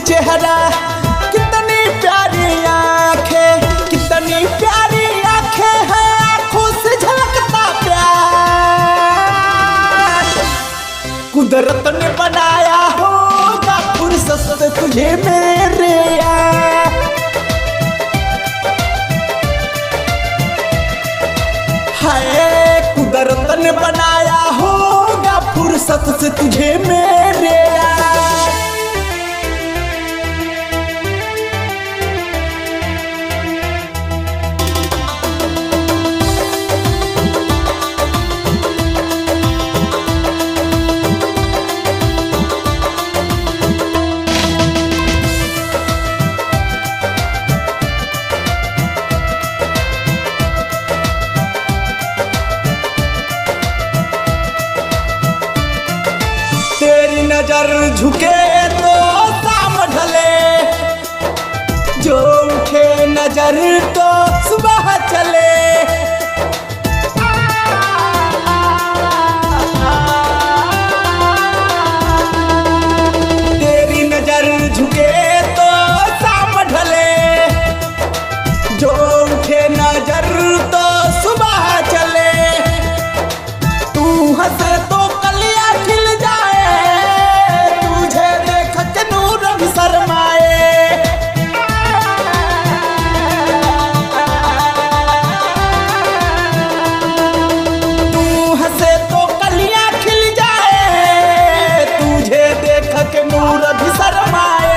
चेहरा, कितनी प्यारी आंखें, कितनी प्यारी आंखें हैं, आंखों से झलकता प्यार। कुदरत ने बनाया होगा फुर्सत से तुझे मेरे यार। हाय कुदरत ने बनाया होगा फुर्सत से तुझे मेरे यार। तेरी नजर झुके तो शाम ढले, जो उठे नजर तो सुबह चले। तेरी नजर झुके तो शाम ढले, जो उठे नजर तो सुबह चले। तू हंसे तो कलियां खिल जाए, तुझे देख के नूर भी शर्माए। तू हंसे तो कलियां खिल जाए, तुझे देख के नूर भी शर्माए।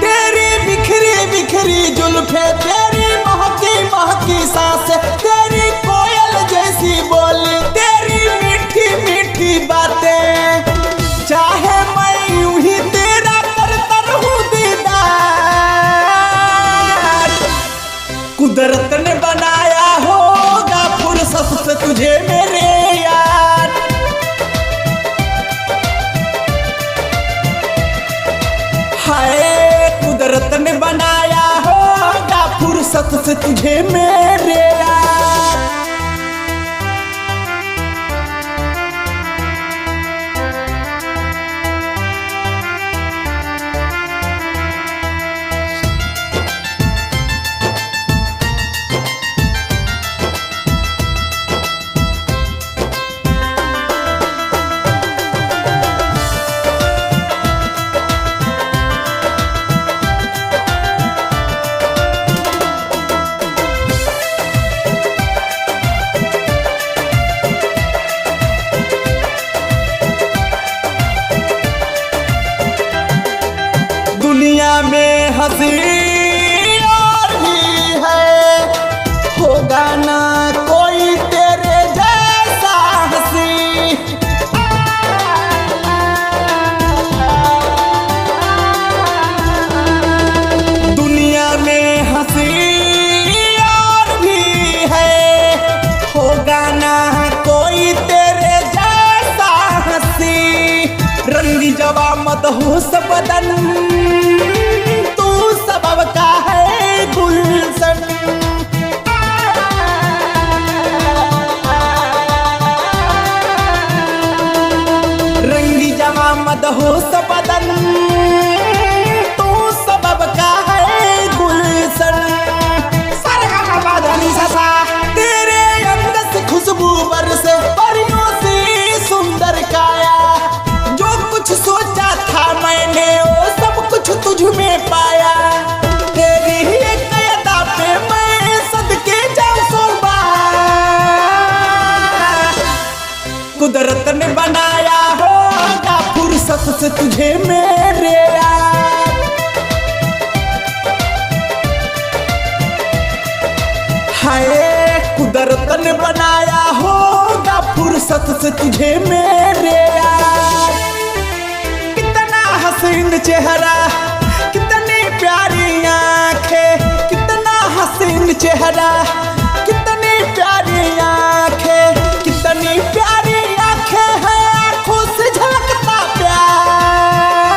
तेरी बिखरी बिखरी जुल्फे, तेरी महकी महकी सांसें, तेरी कोयल जैसी बोली, तेरी मीठी मीठी बातें। चाहे मैं यूं ही तेरा करता रहूं दीदार। कुदरत ने बनाया होगा फुर्सत से तुझे मेरे यार। हाय कुदरत ने बनाया होगा फुर्सत से तुझे मेरे यार। दुनिया में हंसी और भी है, होगा ना कोई तेरे जैसा हंसी। दुनिया में हंसी और भी है, होगा ना कोई तेरे जैसा हंसी। रंगी जवा मदहोश बदन, तू सबब का है गुलशन। रंगी जवा मदहोश बदन, तू सबब का है गुलशन। तेरे अंग से खुशबू बरसे, परियों सी सुंदर काया। जो कुछ सोचा था मैंने वो सब कुछ तुझ में पाया। तेरी ही एक अदा पे मैं सदके जाऊं 100 बार। कुदरत ने बनाया होगा फुर्सत से तुझे मेरे यार। हाय कुदरत ने बनाया होगा फुर्सत से तुझे मेरे यार। कितना हसीन चेहरा, कितनी प्यारी आंखें, कितना हसीन चेहरा, कितनी प्यारी आंखें, कितनी प्यारी आंखें हैं, आंखों से झलकता प्यार।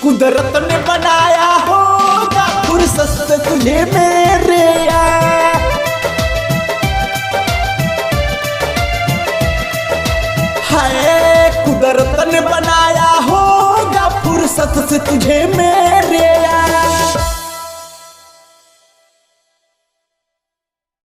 कुदरत ने बनाया होगा फुर्सत से तुझे मेरे यार। हाय कुदरत बन बनाया होगा फुर्सत से तुझे मेरे यार।